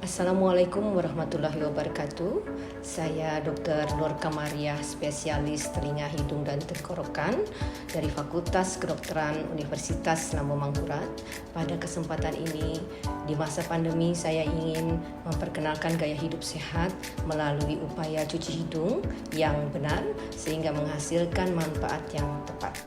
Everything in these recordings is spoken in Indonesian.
Assalamualaikum warahmatullahi wabarakatuh. Saya Dr. Nur Kamaria, spesialis telinga, hidung, dan tenggorokan dari Fakultas Kedokteran Universitas Lambung Mangkurat. Pada kesempatan ini, di masa pandemi, saya ingin memperkenalkan gaya hidup sehat melalui upaya cuci hidung yang benar sehingga menghasilkan manfaat yang tepat.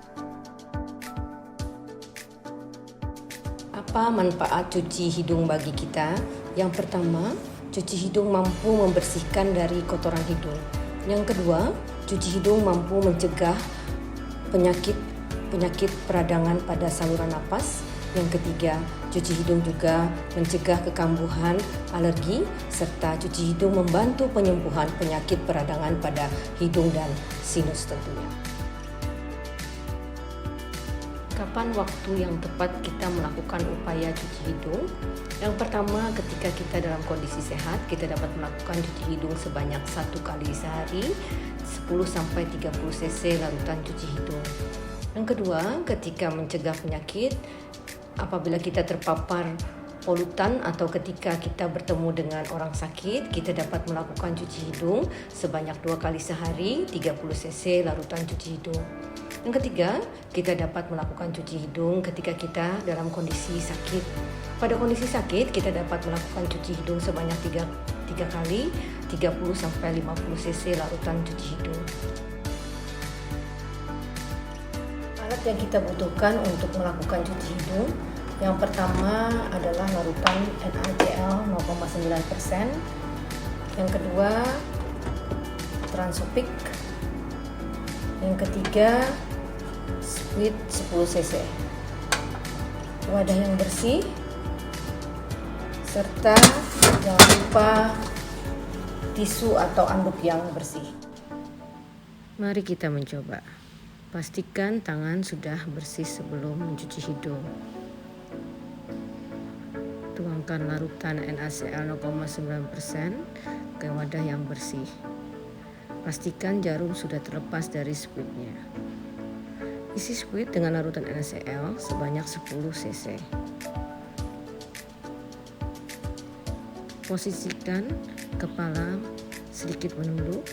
Apa manfaat cuci hidung bagi kita? Yang pertama, cuci hidung mampu membersihkan dari kotoran hidung. Yang kedua, cuci hidung mampu mencegah penyakit peradangan pada saluran napas. Yang ketiga, cuci hidung juga mencegah kekambuhan, alergi, serta cuci hidung membantu penyembuhan penyakit peradangan pada hidung dan sinus tentunya. Kapan waktu yang tepat kita melakukan upaya cuci hidung? Yang pertama, ketika kita dalam kondisi sehat, kita dapat melakukan cuci hidung sebanyak 1 kali sehari, 10-30 cc larutan cuci hidung. Yang kedua, ketika mencegah penyakit, apabila kita terpapar polutan atau ketika kita bertemu dengan orang sakit, kita dapat melakukan cuci hidung sebanyak 2 kali sehari, 30 cc larutan cuci hidung. Yang ketiga, kita dapat melakukan cuci hidung ketika kita dalam kondisi sakit. Pada kondisi sakit, kita dapat melakukan cuci hidung sebanyak 3 kali, 30-50 cc larutan cuci hidung. Alat yang kita butuhkan untuk melakukan cuci hidung, yang pertama adalah larutan NaCl 0,9%. Yang kedua, Transopik. Yang ketiga, Squid 10 cc. Wadah yang bersih, serta jangan lupa tisu atau anduk yang bersih. Mari kita mencoba. Pastikan tangan sudah bersih sebelum mencuci hidung. Tuangkan larutan NaCl 0,9% ke wadah yang bersih. Pastikan jarum sudah terlepas dari squidnya. Isi squid dengan larutan NaCl sebanyak 10 cc. Posisikan kepala sedikit menunduk.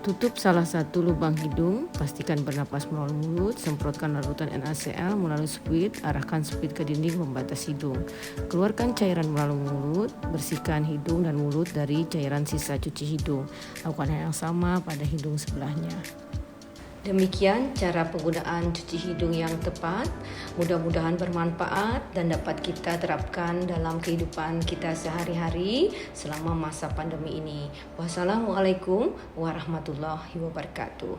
Tutup salah satu lubang hidung, pastikan bernapas melalui mulut, semprotkan larutan NaCl melalui squid, arahkan squid ke dinding pembatas hidung. Keluarkan cairan melalui mulut, bersihkan hidung dan mulut dari cairan sisa cuci hidung. Lakukan hal yang sama pada hidung sebelahnya. Demikian cara penggunaan cuci hidung yang tepat. Mudah-mudahan bermanfaat dan dapat kita terapkan dalam kehidupan kita sehari-hari selama masa pandemi ini. Wassalamualaikum warahmatullahi wabarakatuh.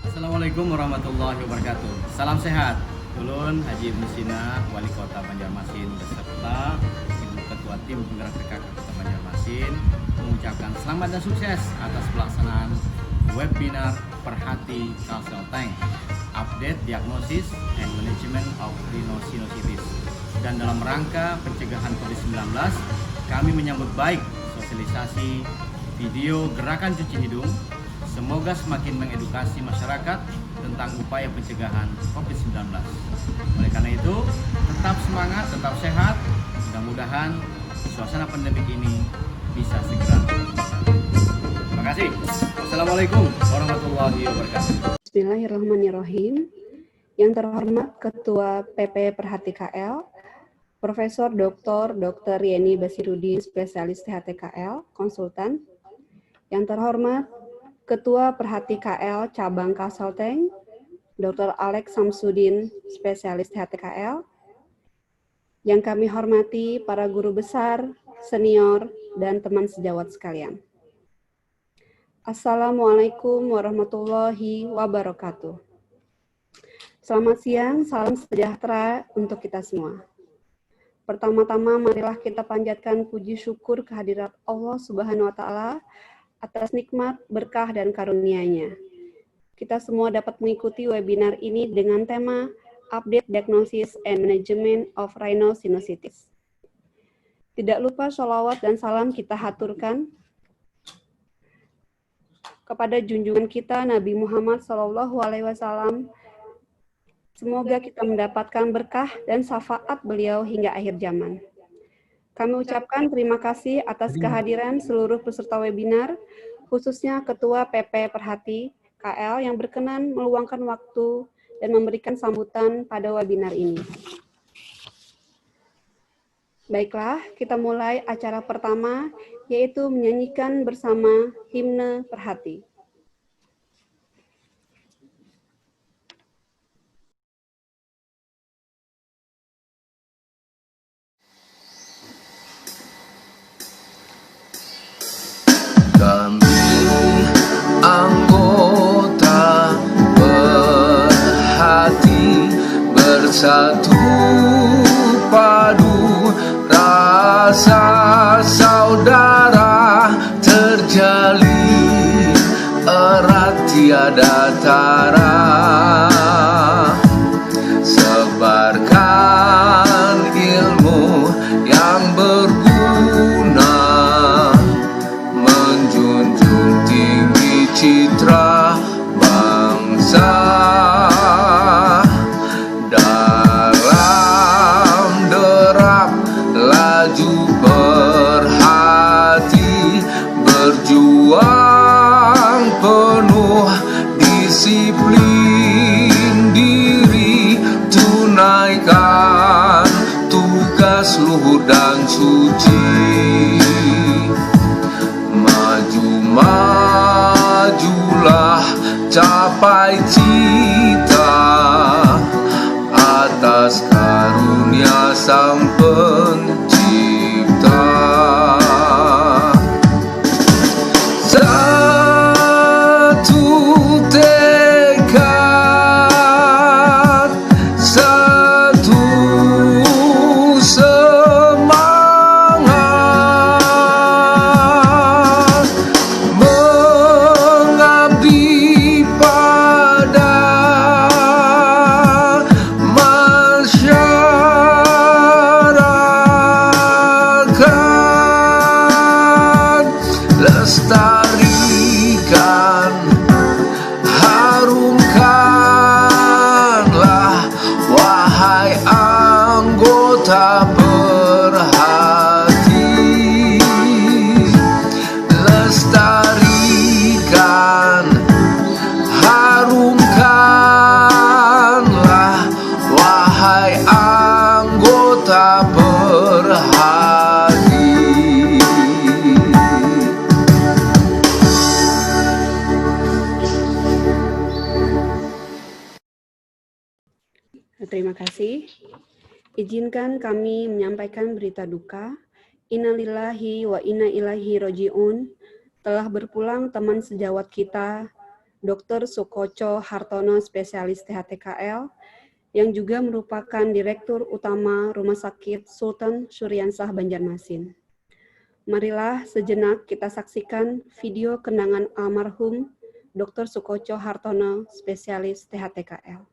Assalamualaikum warahmatullahi wabarakatuh. Salam sehat. Ulun Haji Ibnu Sina, Wali Kota Banjarmasin beserta Ibu Ketua Tim Penggerak PKK Kota Banjarmasin mengucapkan selamat dan sukses atas pelaksanaan webinar Perhati Calcium Tank, Update Diagnosis and Management of Rhinosinusitis. Dan dalam rangka pencegahan COVID-19, kami menyambut baik sosialisasi video gerakan cuci hidung. Semoga semakin mengedukasi masyarakat tentang upaya pencegahan COVID-19. Oleh karena itu, tetap semangat, tetap sehat. Mudah-mudahan suasana pandemik ini bisa segera. Terima kasih. Wassalamualaikum warahmatullahi wabarakatuh. Bismillahirrahmanirrahim. Yang terhormat Ketua PP Perhati KL, Profesor Dr. Yeni Basirudin, spesialis THT-KL, konsultan. Yang terhormat Ketua Perhati KL Cabang Kalselteng, Dr. Alex Samsudin, spesialis THT-KL. Yang kami hormati para guru besar, senior, dan teman sejawat sekalian. Assalamualaikum warahmatullahi wabarakatuh. Selamat siang, salam sejahtera untuk kita semua. Pertama-tama marilah kita panjatkan puji syukur kehadirat Allah Subhanahu wa Ta'ala atas nikmat, berkah, dan karunia-Nya. Kita semua dapat mengikuti webinar ini dengan tema Update Diagnosis and Management of Rhinosinusitis. Tidak lupa sholawat dan salam kita haturkan kepada junjungan kita Nabi Muhammad SAW Semoga kita mendapatkan berkah dan syafaat beliau hingga akhir zaman. Kami ucapkan terima kasih atas kehadiran seluruh peserta webinar, khususnya Ketua PP Perhati KL yang berkenan meluangkan waktu dan memberikan sambutan pada webinar ini. Baiklah, kita mulai acara pertama, yaitu menyanyikan bersama himne Perhati. Kami anggota Perhati bersatu padu rasa saudara terjalin erat tiada tara. Sebarkan ilmu yang berguna, menjunjung tinggi citra bangsa. Dalam derap laju Perhati, berjuang penuh disiplin diri, tunaikan tugas luhur dan suci. Majulah capai cita atas karunia Sang Pencipta. Satu tekad, satu semangat, mengabdi pada masyarakat. Lestarikan, harumkanlah, wahai anggota Perhati. Lestarikan, harumkanlah, wahai anggota Perhati. Terima kasih. Izinkan kami menyampaikan berita duka. Innalillahi wa inna ilaihi roji'un. Telah berpulang teman sejawat kita, Dr. Sukoco Hartono, spesialis THTKL, yang juga merupakan Direktur Utama Rumah Sakit Sultan Syuriansah Banjarmasin. Marilah sejenak kita saksikan video kenangan almarhum Dr. Sukoco Hartono, spesialis THTKL.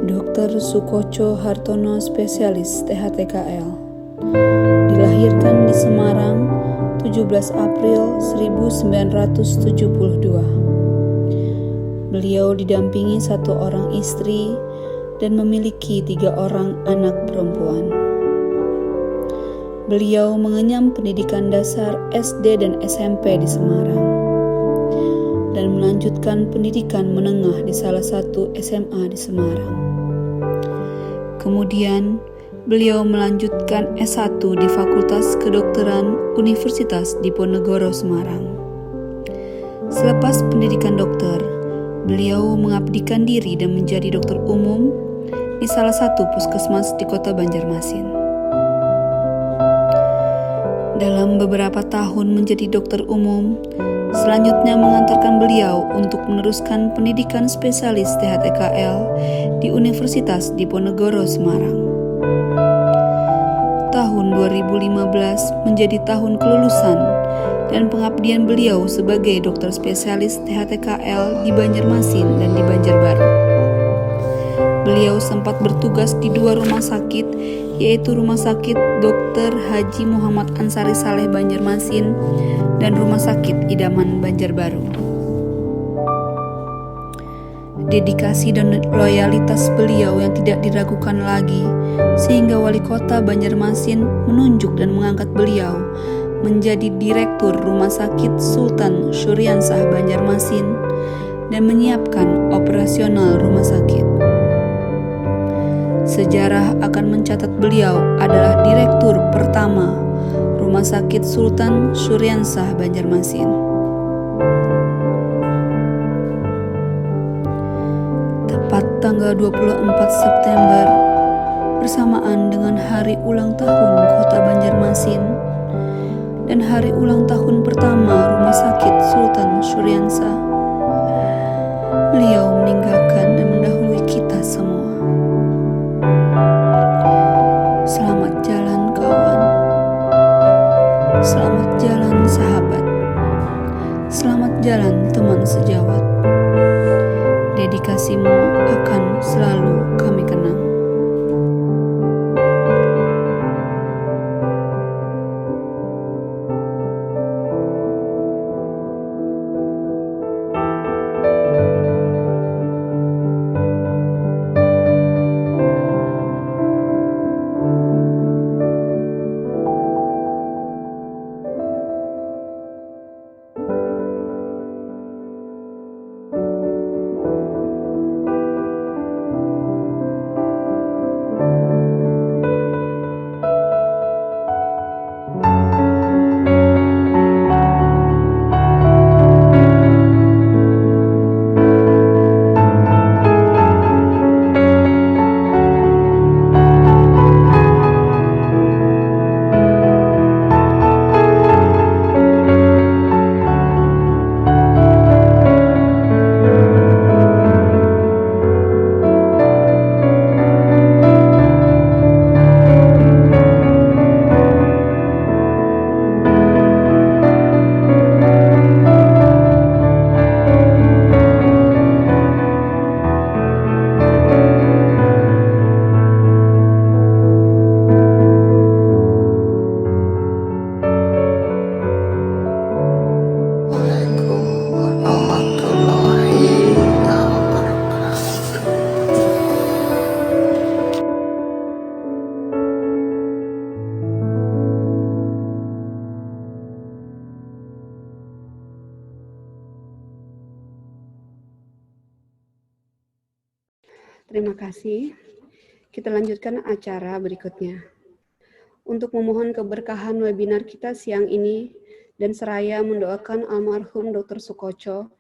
Dr. Sukoco Hartono, spesialis THTKL, dilahirkan di Semarang 17 April 1972. Beliau didampingi satu orang istri dan memiliki 3 orang anak perempuan. Beliau mengenyam pendidikan dasar SD dan SMP di Semarang dan melanjutkan pendidikan menengah di salah satu SMA di Semarang. Kemudian, beliau melanjutkan S1 di Fakultas Kedokteran Universitas Diponegoro, Semarang. Selepas pendidikan dokter, beliau mengabdikan diri dan menjadi dokter umum di salah satu puskesmas di kota Banjarmasin. Dalam beberapa tahun menjadi dokter umum, Selanjutnya mengantarkan beliau untuk meneruskan pendidikan spesialis THTKL di Universitas Diponegoro Semarang. Tahun 2015 menjadi tahun kelulusan dan pengabdian beliau sebagai dokter spesialis THTKL di Banjarmasin dan di Banjarbaru. Beliau sempat bertugas di 2 rumah sakit, yaitu Rumah Sakit Dr. Haji Muhammad Ansari Saleh Banjarmasin dan Rumah Sakit Idaman Banjarbaru. Dedikasi dan loyalitas beliau yang tidak diragukan lagi, sehingga Wali Kota Banjarmasin menunjuk dan mengangkat beliau menjadi Direktur Rumah Sakit Sultan Syuriansah Banjarmasin dan menyiapkan operasional rumah sakit. Sejarah akan mencatat beliau adalah Direktur pertama Rumah Sakit Sultan Syuriansah Banjarmasin. Tepat tanggal 24 September, bersamaan dengan hari ulang tahun Kota Banjarmasin dan hari ulang tahun pertama Rumah Sakit Sultan Syuriansah, beliau meninggalkan dan mendahului kita semua. Selamat jalan kawan, selamat jalan sahabat, selamat jalan teman sejawat. Dedikasimu akan selalu kami kenang. Terima kasih. Kita lanjutkan acara berikutnya. Untuk memohon keberkahan webinar kita siang ini dan seraya mendoakan almarhum Dr. Sukoco,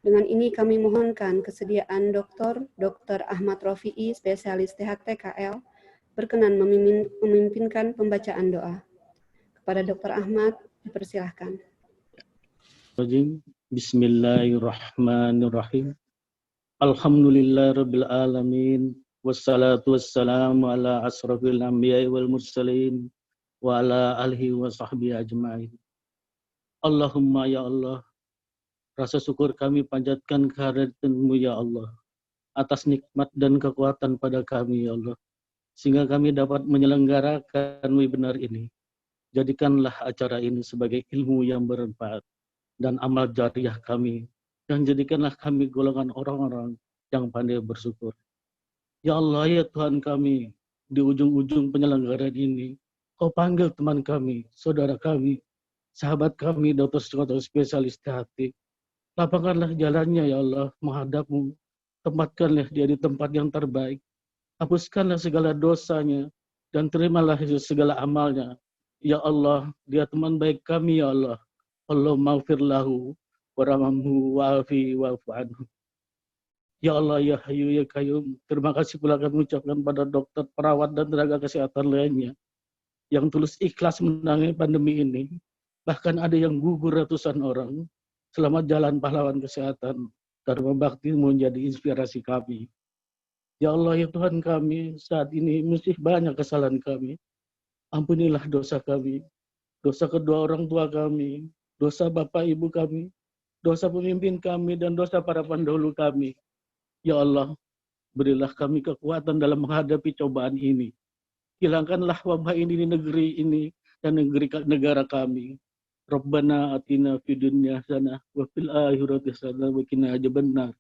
dengan ini kami mohonkan kesediaan Dr. Ahmad Rofi'i, spesialis THTKL, berkenan memimpinkan pembacaan doa. Kepada Dr. Ahmad, dipersilahkan. Bismillahirrahmanirrahim. Alhamdulillah Rabbil Alamin. Wassalatu wassalamu ala asrafil anbiya'i wal mursalin wa ala alihi wa sahbihi ajma'in. Allahumma ya Allah, rasa syukur kami panjatkan kehadiran-Mu ya Allah, atas nikmat dan kekuatan pada kami ya Allah, sehingga kami dapat menyelenggarakan webinar ini. Jadikanlah acara ini sebagai ilmu yang bermanfaat dan amal jariah kami, dan jadikanlah kami golongan orang-orang yang pandai bersyukur. Ya Allah, ya Tuhan kami, di ujung-ujung penyelenggaraan ini, Kau panggil teman kami, saudara kami, sahabat kami, dokter spesialis hati. Lapangkanlah jalannya ya Allah, menghadap-Mu. Tempatkanlah dia di tempat yang terbaik. Hapuskanlah segala dosanya, dan terimalah segala amalnya. Ya Allah, dia teman baik kami ya Allah. Allahumma maghfir lahu, warhamhu, wa'afi, wa'fu anhu. Ya Allah, ya Hayyu, ya Qayyum, terima kasih pula kami ucapkan pada dokter, perawat, dan tenaga kesehatan lainnya yang tulus ikhlas menangani pandemi ini. Bahkan ada yang gugur ratusan orang. Selamat jalan pahlawan kesehatan. Dharma bakti menjadi inspirasi kami. Ya Allah, ya Tuhan kami, saat ini masih banyak kesalahan kami. Ampunilah dosa kami, dosa kedua orang tua kami, dosa bapak ibu kami, dosa pemimpin kami, dan dosa para pendahulu kami. Ya Allah, berilah kami kekuatan dalam menghadapi cobaan ini. Hilangkanlah wabah ini di negeri ini dan negara kami. Rabbana atina fid dunya hasanah wa fil akhirati hasanah wa qina adzabannar.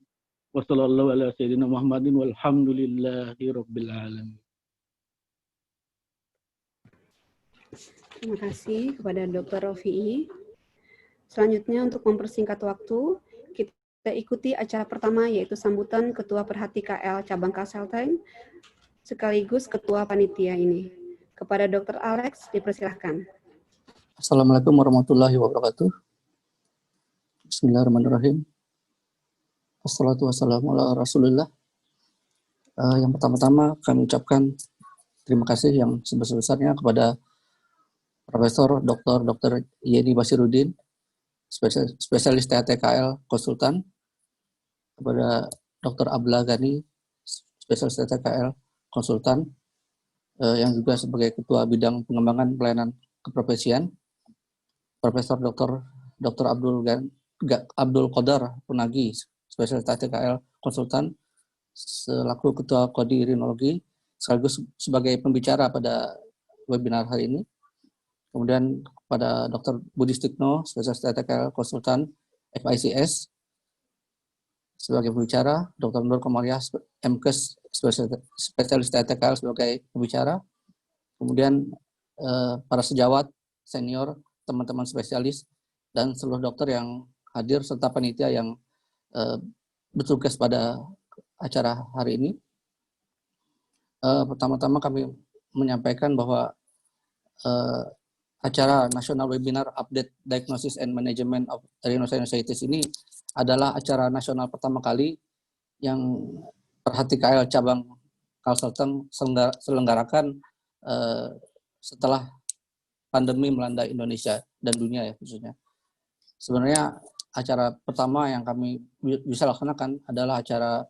Wa sallallahu ala sayyidina Muhammadin walhamdulillahi rabbil alamin. Terima kasih kepada Dr. Rofi'i. Selanjutnya untuk mempersingkat waktu, kita ikuti acara pertama yaitu sambutan Ketua Perhati KL Cabang Kalselteng sekaligus Ketua Panitia ini. Kepada Dr. Alex dipersilahkan. Assalamualaikum warahmatullahi wabarakatuh. Bismillahirrahmanirrahim. Wassalatu wassalamu ala rasulillah. Yang pertama-tama kami ucapkan terima kasih yang sebesar-besarnya kepada Profesor Dr. Yeni Basiruddin, spesialis THTKL konsultan, kepada Dr. Abdullah Ghani, spesialis THTKL konsultan, yang juga sebagai Ketua Bidang Pengembangan Pelayanan Keprofesian, Profesor Dr. Abdul Qadar Punagi, spesialis THTKL konsultan, selaku Ketua Kodi Irinologi, sekaligus sebagai pembicara pada webinar hari ini. Kemudian kepada Dr. Budi Stikno, spesialis THTKL konsultan FICS, sebagai pembicara, Dr. Nur Komariah, MKes, spesialis THTKL sebagai pembicara. Kemudian para sejawat, senior, teman-teman spesialis, dan seluruh dokter yang hadir, serta panitia yang bertugas pada acara hari ini. Pertama-tama kami menyampaikan bahwa acara National Webinar Update Diagnosis and Management of Rhinosinusitis ini adalah acara nasional pertama kali yang Perhati KL Cabang Kalselteng selenggarakan setelah pandemi melanda Indonesia dan dunia ya khususnya. Sebenarnya acara pertama yang kami bisa laksanakan adalah acara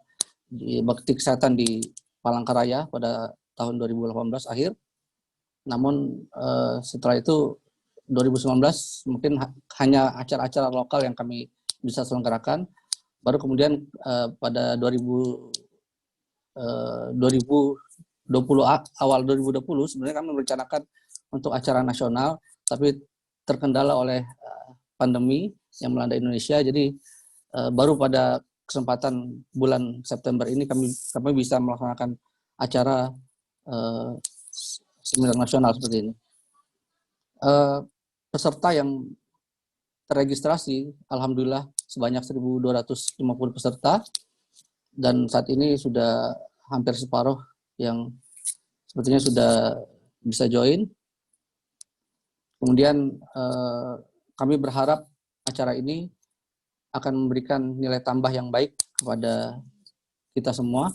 di Bakti Kesehatan di Palangkaraya pada tahun 2018 akhir. Namun setelah itu 2019 mungkin hanya acara-acara lokal yang kami bisa selenggarakan. Baru kemudian pada 2020 awal 2020 sebenarnya kami merencanakan untuk acara nasional, tapi terkendala oleh pandemi yang melanda Indonesia. Jadi baru pada kesempatan bulan September ini kami bisa melaksanakan acara seminar nasional seperti ini. Peserta yang terregistrasi, alhamdulillah sebanyak 1.250 peserta, dan saat ini sudah hampir separuh yang sepertinya sudah bisa join. Kemudian kami berharap acara ini akan memberikan nilai tambah yang baik kepada kita semua,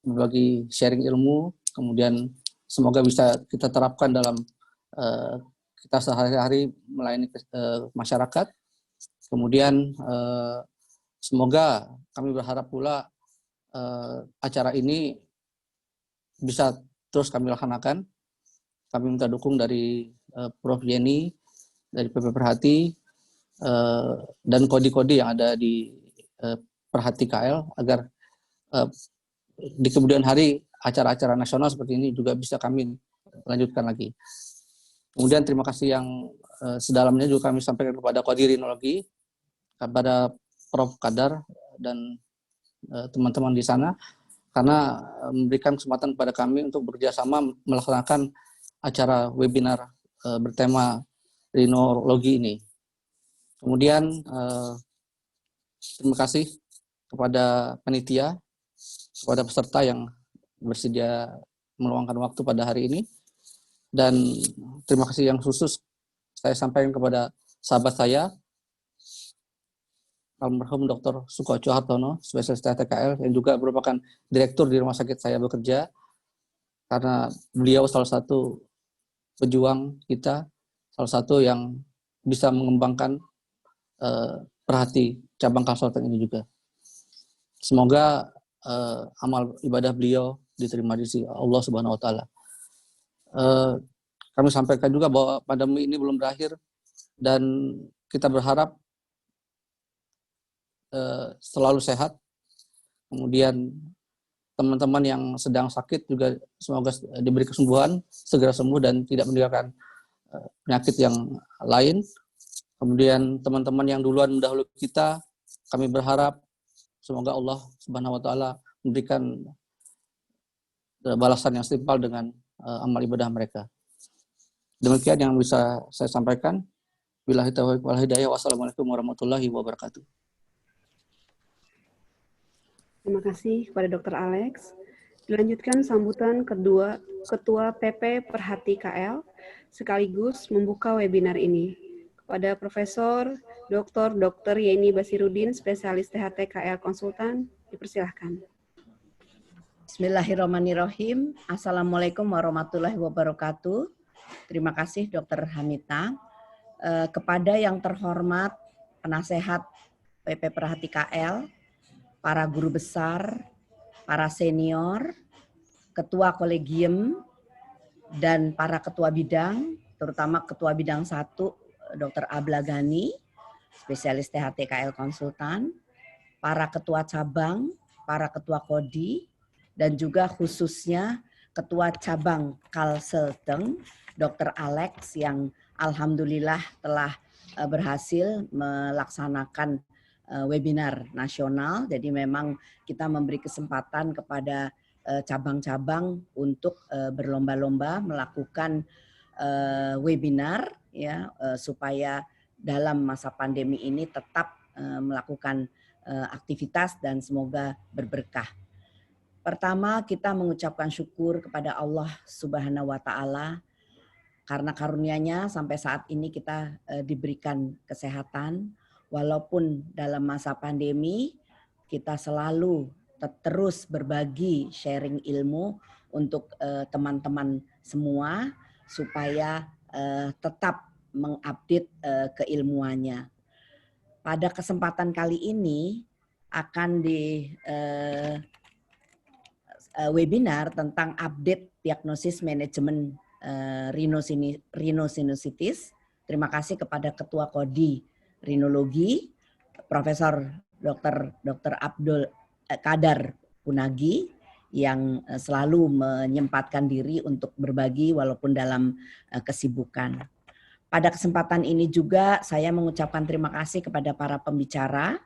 berbagi sharing ilmu, kemudian semoga bisa kita terapkan dalam kita sehari-hari melayani masyarakat. Kemudian semoga kami berharap pula acara ini bisa terus kami laksanakan. Kami minta dukung dari Prof. Yeni, dari PP Perhati, dan kodi-kodi yang ada di Perhati KL agar di kemudian hari acara-acara nasional seperti ini juga bisa kami lanjutkan lagi. Kemudian terima kasih yang sedalamnya juga kami sampaikan kepada Kodi Irinologi, kepada Prof. Kadar dan teman-teman di sana, karena memberikan kesempatan kepada kami untuk bekerjasama melaksanakan acara webinar bertema rinologi ini. Kemudian terima kasih kepada panitia, kepada peserta yang bersedia meluangkan waktu pada hari ini, dan terima kasih yang khusus saya sampaikan kepada sahabat saya, almarhum Dr. Sukoco Hartono, spesialis THTKL, yang juga merupakan direktur di rumah sakit saya bekerja, karena beliau salah satu pejuang kita, salah satu yang bisa mengembangkan Perhati cabang konsultan ini juga. Semoga amal ibadah beliau diterima di sisi Allah Subhanahu wa taala. Kami sampaikan juga bahwa pandemi ini belum berakhir dan kita berharap selalu sehat. Kemudian teman-teman yang sedang sakit juga semoga diberi kesembuhan, segera sembuh dan tidak meninggalkan penyakit yang lain. Kemudian teman-teman yang duluan mendahului kita, kami berharap semoga Allah Subhanahu wa taala memberikan balasan yang setimpal dengan amal ibadah mereka. Demikian yang bisa saya sampaikan. Billahi taufiq wal hidayah. Wassalamualaikum warahmatullahi wabarakatuh. Terima kasih kepada Dr. Alex. Dilanjutkan sambutan kedua Ketua PP Perhati KL sekaligus membuka webinar ini kepada Profesor Dr. Yeni Basirudin, spesialis THT KL Konsultan, dipersilahkan. Bismillahirrahmanirrahim. Assalamualaikum warahmatullahi wabarakatuh. Terima kasih Dr. Hamita. Kepada yang terhormat penasehat PP Perhati KL, para guru besar, para senior, ketua kolegium, dan para ketua bidang, terutama ketua bidang 1, Dr. Ablagani, spesialis THT KL Konsultan, para ketua cabang, para ketua kodi, dan juga khususnya ketua cabang Kalselteng, Dr. Alex yang alhamdulillah telah berhasil melaksanakan webinar nasional. Jadi memang kita memberi kesempatan kepada cabang-cabang untuk berlomba-lomba melakukan webinar ya supaya dalam masa pandemi ini tetap melakukan aktivitas dan semoga berberkah. Pertama, kita mengucapkan syukur kepada Allah Subhanahu wa taala karena karunia-Nya sampai saat ini kita diberikan kesehatan. Walaupun dalam masa pandemi kita selalu terus berbagi sharing ilmu untuk teman-teman semua supaya tetap mengupdate keilmuannya. Pada kesempatan kali ini akan di webinar tentang update diagnosis manajemen rhinosinusitis. Terima kasih kepada Ketua Kodi Rinologi, Profesor Dr. Abdul Qadar Punagi yang selalu menyempatkan diri untuk berbagi walaupun dalam kesibukan. Pada kesempatan ini juga saya mengucapkan terima kasih kepada para pembicara,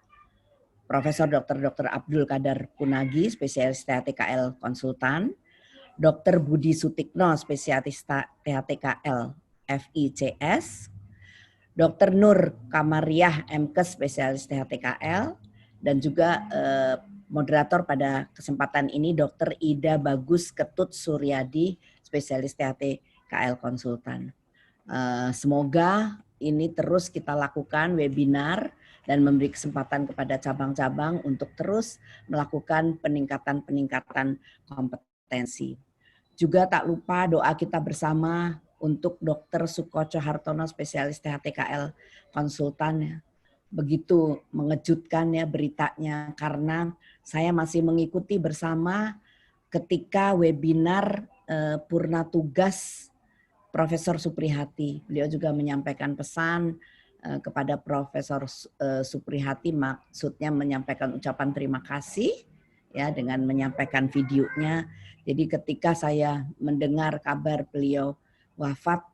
Profesor Dr. Abdul Qadar Punagi, spesialis THT-KL Konsultan, Dr. Budi Sutikno, spesialis THT-KL FICS, Dr. Nur Kamariah MKes, spesialis THT-KL, dan juga moderator pada kesempatan ini Dr. Ida Bagus Ketut Suryadi, spesialis THT-KL Konsultan. Semoga ini terus kita lakukan webinar dan memberi kesempatan kepada cabang-cabang untuk terus melakukan peningkatan kompetensi. Juga tak lupa doa kita bersama untuk Dr. Sukoco Hartono, spesialis THT-KL Konsultan. Begitu mengejutkan ya beritanya karena saya masih mengikuti bersama ketika webinar purna tugas Profesor Suprihati. Beliau juga menyampaikan pesan kepada Profesor Suprihati, maksudnya menyampaikan ucapan terima kasih ya dengan menyampaikan videonya. Jadi ketika saya mendengar kabar beliau wafat,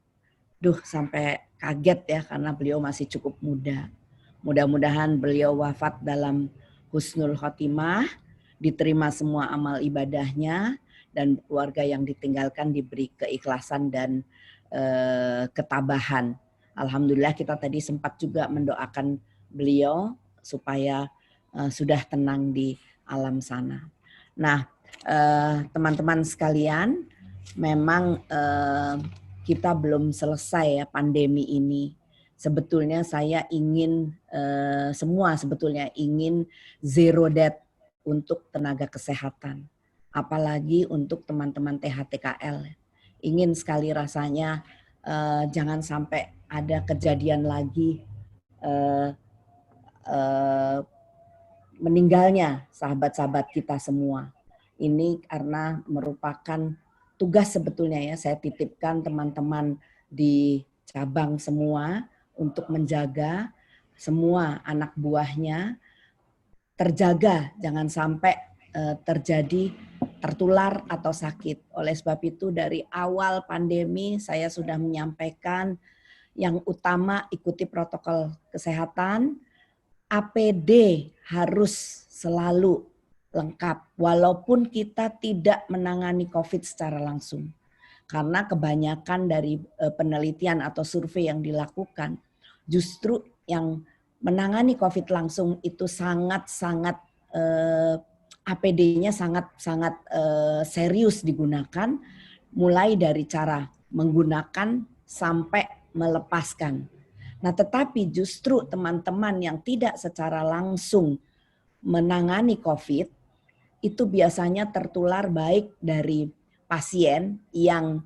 sampai kaget ya karena beliau masih cukup muda. Mudah-mudahan beliau wafat dalam husnul khotimah, diterima semua amal ibadahnya, dan keluarga yang ditinggalkan diberi keikhlasan dan ketabahan. Alhamdulillah kita tadi sempat juga mendoakan beliau supaya sudah tenang di alam sana. Nah, teman-teman sekalian, memang kita belum selesai ya pandemi ini. Sebetulnya saya ingin, semua sebetulnya ingin zero death untuk tenaga kesehatan. Apalagi untuk teman-teman THT-KL. Ingin sekali rasanya jangan sampai ada kejadian lagi meninggalnya sahabat-sahabat kita semua. Ini karena merupakan tugas sebetulnya ya, saya titipkan teman-teman di cabang semua untuk menjaga semua anak buahnya terjaga, jangan sampai terjadi tertular atau sakit. Oleh sebab itu dari awal pandemi saya sudah menyampaikan yang utama ikuti protokol kesehatan, APD harus selalu lengkap walaupun kita tidak menangani COVID secara langsung. Karena kebanyakan dari penelitian atau survei yang dilakukan justru yang menangani COVID langsung itu sangat-sangat APD-nya sangat-sangat serius digunakan, mulai dari cara menggunakan sampai melepaskan. Nah, tetapi justru teman-teman yang tidak secara langsung menangani COVID itu biasanya tertular baik dari pasien yang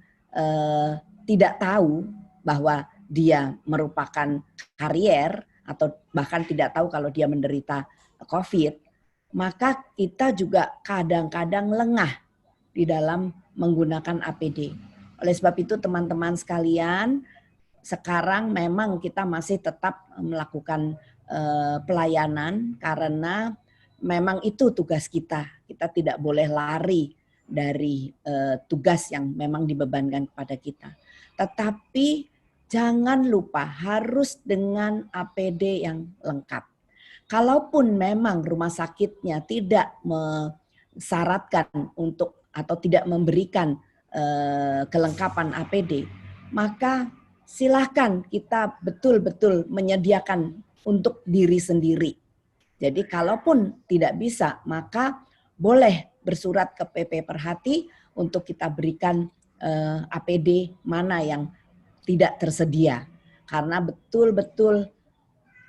tidak tahu bahwa dia merupakan karier atau bahkan tidak tahu kalau dia menderita COVID. Maka kita juga kadang-kadang lengah di dalam menggunakan APD. Oleh sebab itu teman-teman sekalian, sekarang memang kita masih tetap melakukan pelayanan karena memang itu tugas kita. Kita tidak boleh lari dari tugas yang memang dibebankan kepada kita. Tetapi jangan lupa harus dengan APD yang lengkap. Kalaupun memang rumah sakitnya tidak mensyaratkan untuk atau tidak memberikan kelengkapan APD, maka silahkan kita betul-betul menyediakan untuk diri sendiri. Jadi kalaupun tidak bisa, maka boleh bersurat ke PP Perhati untuk kita berikan APD mana yang tidak tersedia. Karena betul-betul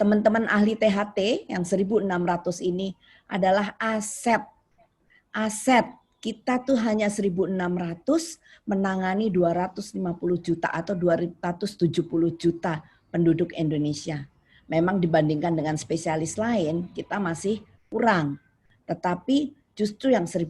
teman-teman ahli THT yang 1.600 ini adalah aset. Aset kita tuh hanya 1.600 menangani 250 juta atau 270 juta penduduk Indonesia. Memang dibandingkan dengan spesialis lain kita masih kurang. Tetapi justru yang 1.600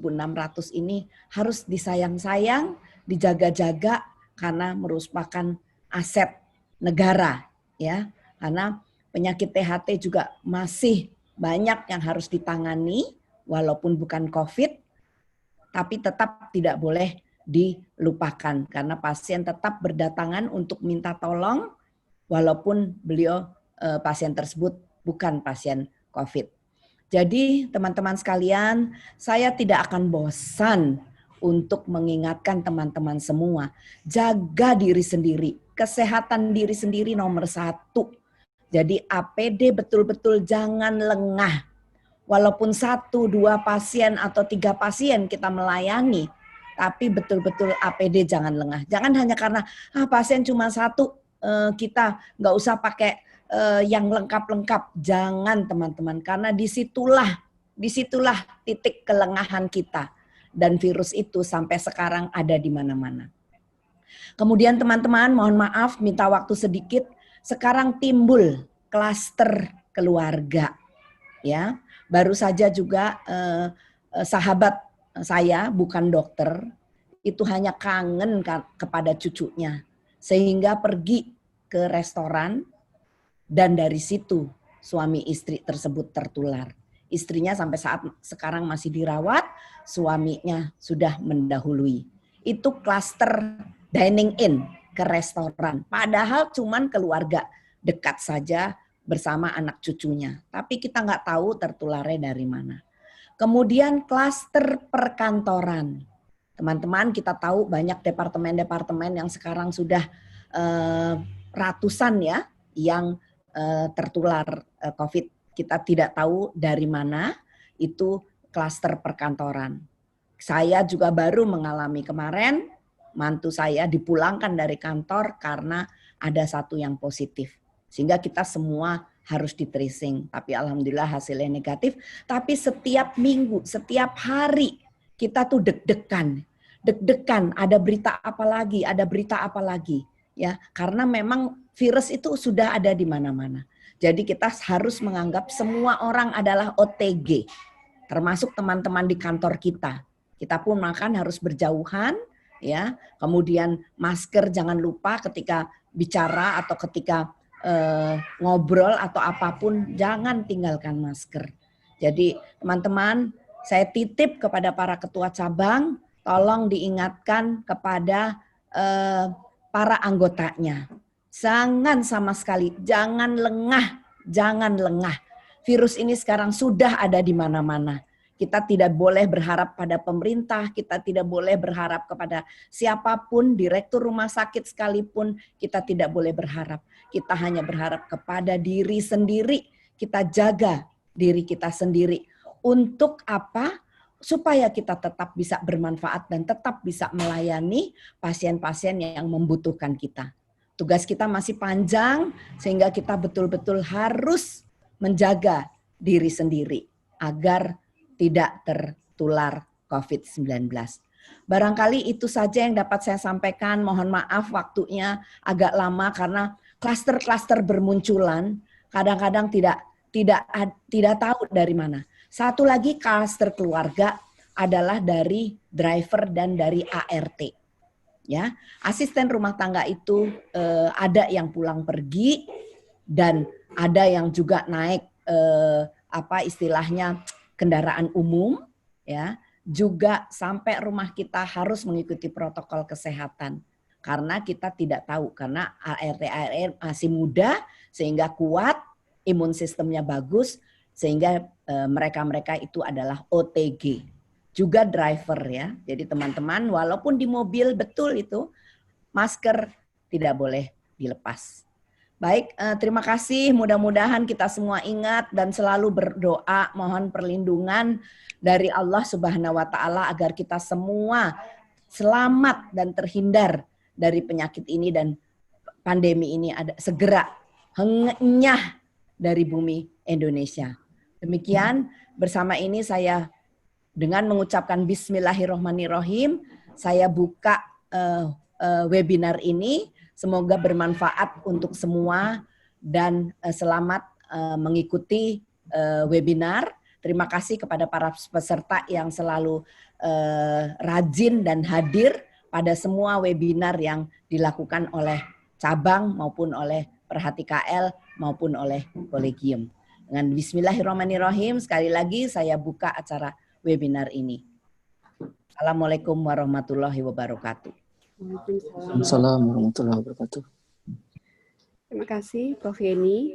ini harus disayang-sayang, dijaga-jaga karena merupakan aset negara ya. Karena penyakit THT juga masih banyak yang harus ditangani walaupun bukan COVID, tapi tetap tidak boleh dilupakan karena pasien tetap berdatangan untuk minta tolong walaupun pasien tersebut bukan pasien COVID. Jadi teman-teman sekalian, saya tidak akan bosan untuk mengingatkan teman-teman semua, jaga diri sendiri, kesehatan diri sendiri nomor 1. Jadi APD betul-betul jangan lengah. Walaupun 1, 2 pasien atau 3 pasien kita melayani, tapi betul-betul APD jangan lengah. Jangan hanya karena pasien cuma 1, kita nggak usah pakai yang lengkap-lengkap. Jangan teman-teman, karena disitulah titik kelengahan kita. Dan virus itu sampai sekarang ada di mana-mana. Kemudian teman-teman, mohon maaf, minta waktu sedikit. Sekarang timbul klaster keluarga, ya. Baru saja juga sahabat saya, bukan dokter, itu hanya kangen kepada cucunya, sehingga pergi ke restoran dan dari situ suami istri tersebut tertular. Istrinya sampai saat sekarang masih dirawat, suaminya sudah mendahului. Itu klaster dining in ke restoran. Padahal cuman keluarga dekat saja bersama anak cucunya. Tapi kita nggak tahu tertularnya dari mana. Kemudian klaster perkantoran. Teman-teman, kita tahu banyak departemen-departemen yang sekarang sudah ratusan ya yang tertular COVID. Kita tidak tahu dari mana, itu klaster perkantoran. Saya juga baru mengalami kemarin, mantu saya dipulangkan dari kantor karena ada satu yang positif. Sehingga kita semua harus di tracing. Tapi alhamdulillah hasilnya negatif. Tapi setiap minggu, setiap hari kita tuh deg-degan. Deg-degan, ada berita apa lagi, ada berita apa lagi. Ya, karena memang virus itu sudah ada di mana-mana. Jadi kita harus menganggap semua orang adalah OTG, termasuk teman-teman di kantor kita. Kita pun makan harus berjauhan, ya. Kemudian masker jangan lupa ketika bicara atau ketika ngobrol atau apapun, jangan tinggalkan masker. Jadi teman-teman, saya titip kepada para ketua cabang, tolong diingatkan kepada para anggotanya. Jangan sama sekali, jangan lengah, jangan lengah. Virus ini sekarang sudah ada di mana-mana. Kita tidak boleh berharap pada pemerintah, kita tidak boleh berharap kepada siapapun, direktur rumah sakit sekalipun, kita tidak boleh berharap. Kita hanya berharap kepada diri sendiri, kita jaga diri kita sendiri. Untuk apa? Supaya kita tetap bisa bermanfaat dan tetap bisa melayani pasien-pasien yang membutuhkan kita. Tugas kita masih panjang sehingga kita betul-betul harus menjaga diri sendiri agar tidak tertular COVID-19. Barangkali itu saja yang dapat saya sampaikan. Mohon maaf waktunya agak lama karena klaster-klaster bermunculan. Kadang-kadang tidak tahu dari mana. Satu lagi klaster keluarga adalah dari driver dan dari ART. Ya, asisten rumah tangga itu ada yang pulang pergi dan ada yang juga naik istilahnya kendaraan umum, ya. Juga sampai rumah kita harus mengikuti protokol kesehatan karena kita tidak tahu, karena ART masih muda sehingga kuat, imun sistemnya bagus sehingga mereka-mereka itu adalah OTG. Juga driver, ya. Jadi teman-teman, walaupun di mobil betul itu masker tidak boleh dilepas. Baik, terima kasih. Mudah-mudahan kita semua ingat dan selalu berdoa mohon perlindungan dari Allah Subhanahu wa taala agar kita semua selamat dan terhindar dari penyakit ini dan pandemi ini segera enyah dari bumi Indonesia. Demikian, bersama ini saya dengan mengucapkan Bismillahirrohmanirrohim, saya buka webinar ini. Semoga bermanfaat untuk semua dan selamat mengikuti webinar. Terima kasih kepada para peserta yang selalu rajin dan hadir pada semua webinar yang dilakukan oleh cabang maupun oleh Perhati KL maupun oleh kolegium. Dengan Bismillahirrohmanirrohim, sekali lagi saya buka acara webinar ini. Assalamualaikum warahmatullahi wabarakatuh. Waalaikumsalam warahmatullahi wabarakatuh. Terima kasih Prof. Yeni.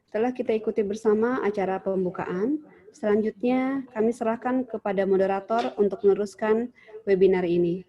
Setelah kita ikuti bersama acara pembukaan, selanjutnya kami serahkan kepada moderator untuk meneruskan webinar ini.